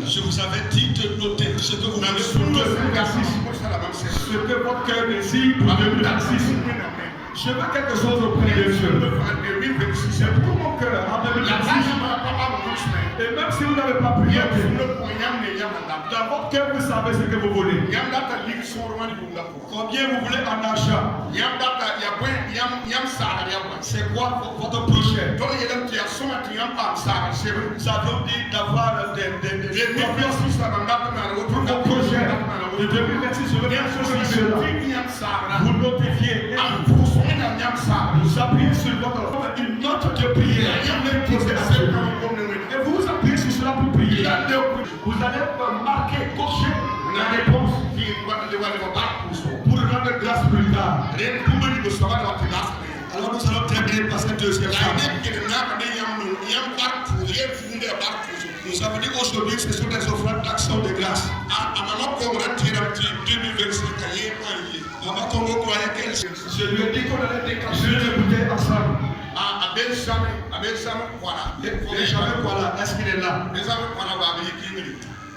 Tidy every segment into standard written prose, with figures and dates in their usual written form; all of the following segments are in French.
Je vous avais dit de noter ce que vous m'avez soulevé. Ce que votre cœur désire pour 2026. Je veux quelque chose auprès de Dieu. C'est pour mon cœur en 2026. Et même si vous n'avez pas prié, dans votre cœur, vous savez ce que vous voulez. Combien vous voulez en argent? C'est quoi votre projet? Nous avons dit d'avoir des pour vos projets de 2026. Je veux bien cela. Vous notifiez. Vous appuyez sur votre une note de prière. Et vous appuyez sur cela pour prier. Vous allez marquer, cocher la réponse pour rendre grâce plus tard. Alors nous allons terminer par cette deuxième phase. Nous avons dit aujourd'hui que ce sont des offrandes d'action de grâce. Maman Congo croyait qu'elle. Je lui ai dit qu'on allait déclencher les bouteilles ensemble. Benjamin Kwala, est-ce qu'il est là?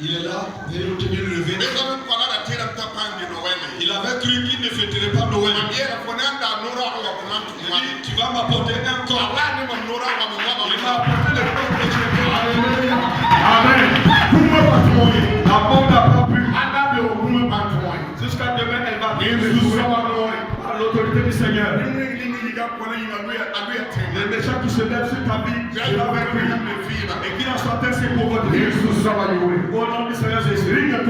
Il est là, veuillez nous tenir levé. Il avait cru qu'il ne fêterait pas Noël. Tu vas m'apporter un corps. Il m'a apporté le corps que tu es. Amen. La mort n'a pas pu. Jusqu'à demain, elle va vivre par l'autorité du Seigneur. Les méchants qui se lèvent sur ta vie, je l'avais pris. Et qu'il en soit ainsi pour votre vie. Au nom du Seigneur Jésus. Est-ce que nous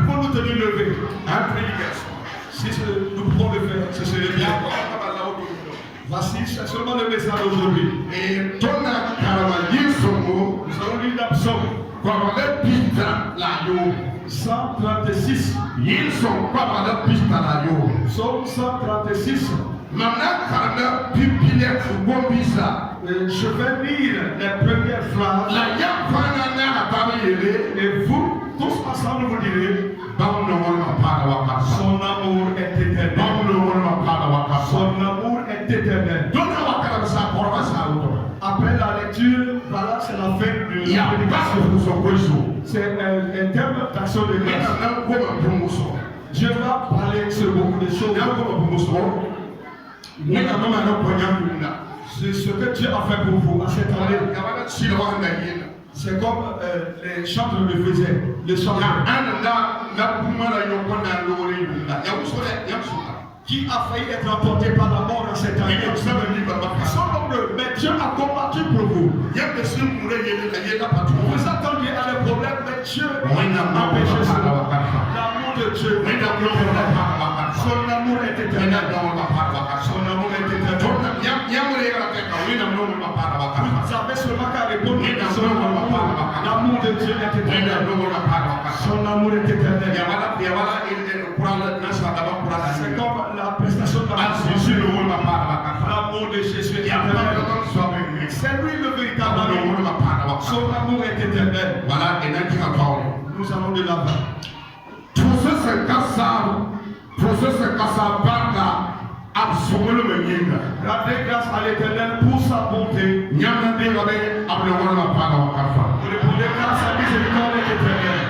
pouvons nous tenir levés? Si nous pouvons le faire, ce serait bien. Voici, c'est seulement le message d'aujourd'hui. Et nous allons lire la psaume 136. Ils sont pas dans la piste à la yo. Psaume 136. Je vais lire les premières phrases. Et vous, tous ensemble, vous direz son amour est éternel. Son amour est éternel. Après la lecture, voilà, c'est la fin de la prédication. C'est un terme d'action de grâce. Je vais parler sur beaucoup de choses. C'est ce que Dieu a fait pour vous à cette année. C'est comme les chantres le faisaient. Les chantres. Qui a failli être emporté par la mort en cette année. Ils sont nombreux, mais Dieu a combattu pour vous. Vous attendiez à des problèmes, mais Dieu a empêché cela. L'amour de Dieu est éternel. Son amour est éternel. Son amour est éternel. Vous savez seulement qu'à répondre à son amour. L'amour de Dieu est éternel. Son amour est éternel. C'est comme la prestation de l'amour de Jésus est éternel. C'est lui le véritable amour. Son amour est éternel. Nous allons de l'avant. Rendez grâce à l'éternel pour sa bonté. Rendez grâce à la miséricorde éternelle.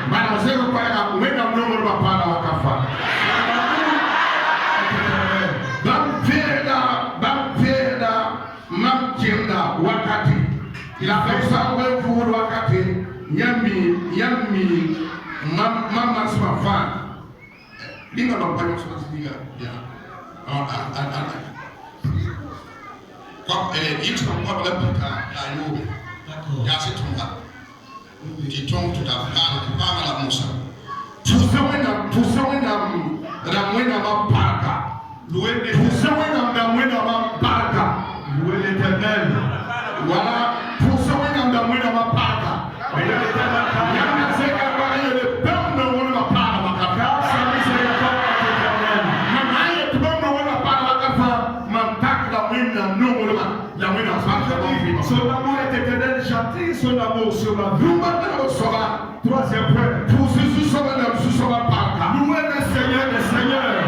Il a fait ça pour Wakati, Yami, Maman Smafan. Il n'a pas eu ce qu'il y a. Ils sont pas là pour la yoga. Il y a cette tombe qui tombe tout à l'heure, pas à la moussa. Tout ça, Louez l'éternel. Voilà, pour ce moment, on a moins de ma part. Mais il y a des gens qui ont dit que le peuple ne veut pas parler de ma part. Ça me dit que le peuple est éternel. Mais il y a tout le monde ne veut pas parler de ma part. Mais tant que la mine n'a pas la mine n'a pas son amour est éternel. J'attire son amour sur ma vie. Nous maintenant, ça va. Troisième point. Pour ceux qui sont là, nous sommes pas. Louez le Seigneur des Seigneurs.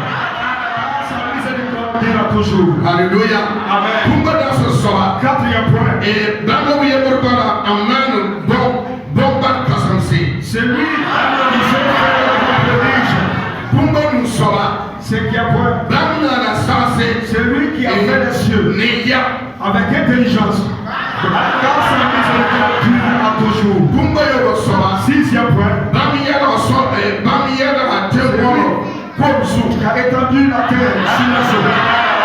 Ça me dit que à toujours. Alléluia. Amen. Kumba dans ce soir. Quatrième point. Et dans le milieu de la amène bon ban kasansi. C'est lui qui fait le prodige. Kumba nous sera. C'est qui a point. C'est lui qui a fait les cieux. Avec intelligence. Car sa miséricorde dure à toujours. Kumba yo sera. Sixième point. Qui a étendu la terre sur la zone.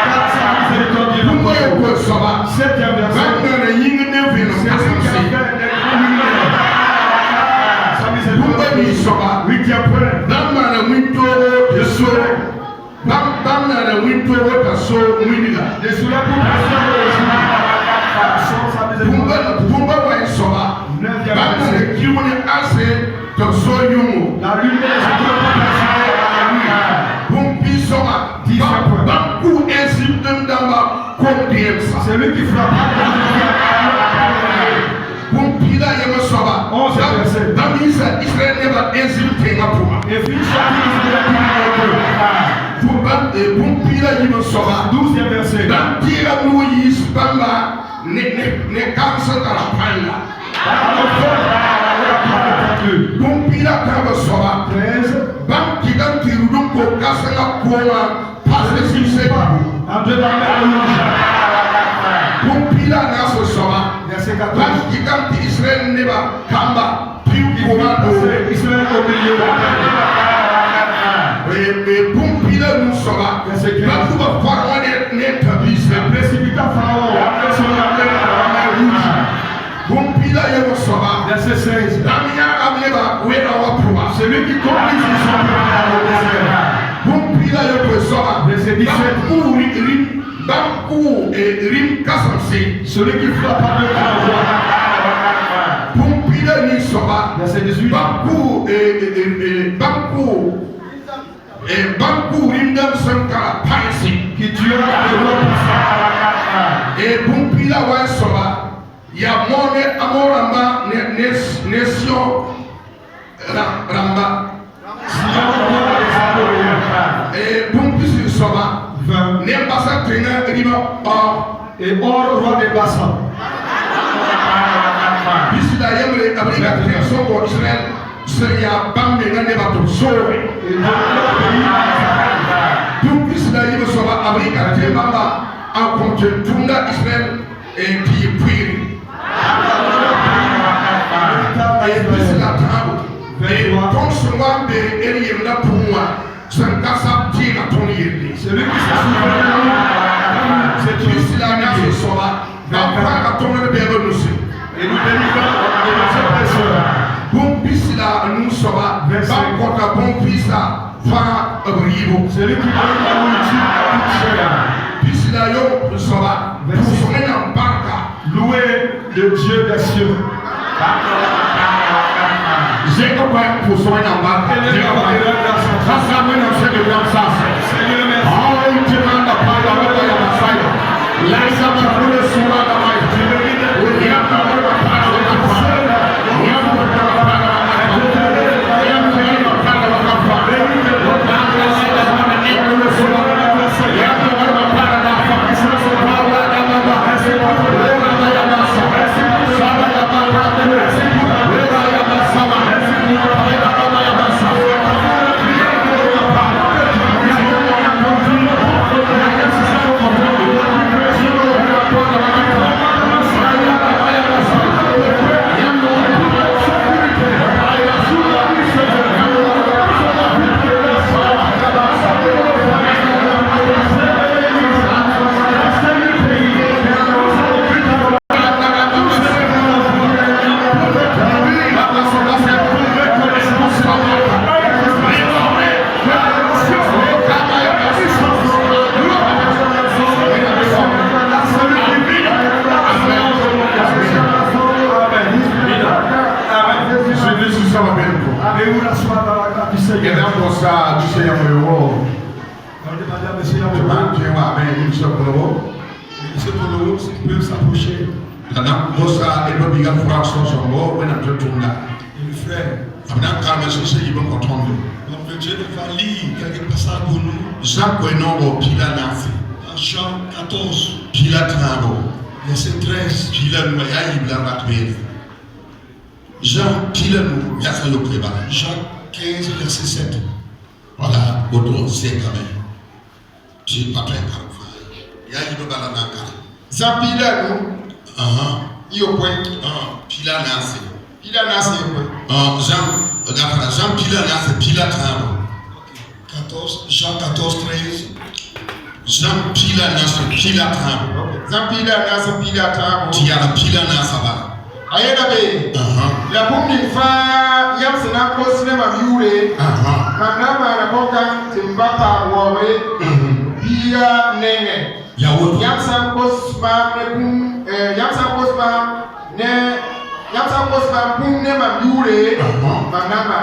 Car sa miséricorde dure à toujours. Septième verset. C'est lui qui a fait les lumières. Sa miséricorde. Huitième point. Le soleil. Le soleil pour la lune est c'est lui qui frappe. Douzième verset. Verset 14. Israël au milieu. Le précipitat Pharaon après son appel à la mer rouge. Verset 16. C'est lui qui conduit son peuple au désert. Verset 17. Celui qui frappe avec la voix. Verset 18. Qui tuera les rois puissants. Et Bumpila wa soba ya mone amoramba nation ramba et Bumpisi soba ne passa tenga rima or et or roi des bassins. Bisida yemre abrika tension pour Israël c'est ya bambe na ne bato so et Bumpisi yemre soba abrika temba en contre Tunda Israël et qui prie. Et puis la table. Et comme ce mois de Eliam la pour moi, c'est un cassap qui a ton yéli. C'est lui qui s'est souvenu. C'est lui qui l'a mis ce soir. Va faire à ton bébé aussi. Et nous délivrons de cette personne. Bon fils là, nous sera. Va contre bon fils là. Va bribo. C'est lui qui donne la nourriture à toute chair. Louez le Dieu des cieux. J'ai compris pour soigner en bas. Ça s'amène en fait de grand sens. Oh, il demande la parole de la Messiah. Laisse-moi pour le soin de ma vie. Il y a pas de parole de la parole. Il y a pas de parole de la parole. Il y a pas de parole de la parole. Jean 14, Pilate Rabo. verset 13. Pilate Maya Ibla Matbé. Jean Pilate Yasa Yopreba. Jean 15, verset 7. Voilà, Bodo, c'est quand même. Tu n'es pas très calme. Yaïbe Balanaka. Jean Pilate nous. Yo point. Pilate Nassé. Pilate n'a pas Jean Pilate Nassé, Pilate Rabo. 14, Jean 14, 13. Jean Pilate Nassé, Pilate Rabo. Jean Pilate n'a pas Pilate n'a Tu as le Pilate Nassé. ayena be la bumni fa yam sena ko sinema miure manama na boka timbapa wawe biya nenge Yawo. yam san ko sma ne bum yam san ko sma bum ne ma miure manama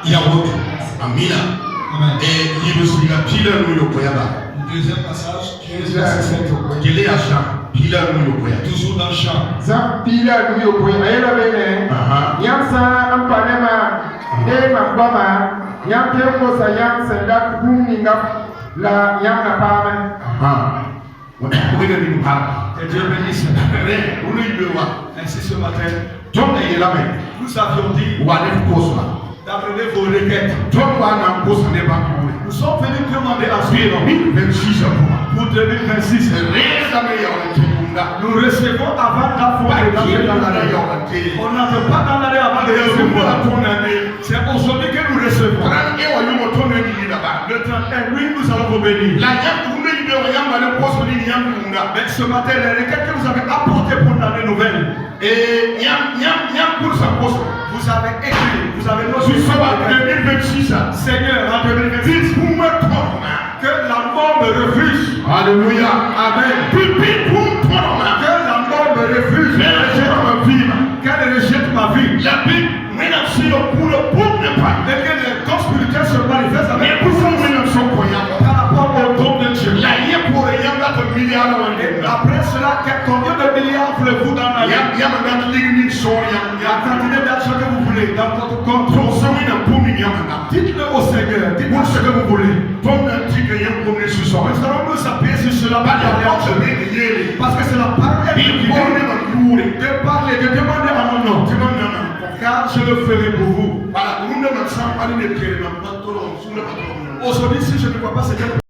Yawo. Amina. Et il nous la Pilate nous yokoyaba. Deuxième passage, 15, verset 7. Quel est Jean Pilate nous yokoyaba. Toujours dans Jean. Jean Pilate nous yokoy ayena be ne yam san ampanema ne ma bama yam ke ko sa yam senda bum ninga la yam na pame Vous regardez nous parler. Que Dieu bénisse. Vous nous y voyez. Ainsi ce matin, Tom est là même. nous avions dit Ou allez vous poser là. d'amener vos requêtes. Tom va nous poser n'est pas pour vous. Nous sommes venus demander à Parce que Dieu 26 pour 2026. Nous recevons avant d'affronter l'année. On n'entre pas dans l'année avant de recevoir ton année. C'est aujourd'hui que nous recevons. Le 31, oui, nous allons vous bénir. Mais ce matin, les requêtes que vous avez apportées pour l'année nouvelle, vous avez écrit, vous avez noté. Seigneur, en 2026, que la mort me refuse. Alléluia. Amen. Que la mort me refuse. Qu'elle rejette ma vie. Et que les corps spirituels se manifestent avec par rapport au don de Dieu. Et après cela, combien de milliards voulez-vous dans la vie? Il y a la quantité d'argent que vous voulez dans votre compte. Dites-le au Seigneur. Dites-moi ce que vous voulez. Nous allons nous appuyer sur cela parce que c'est la parole qui dit de parler, de demander à mon nom. Car je le ferai pour vous. Aujourd'hui, si je ne vois pas, c'est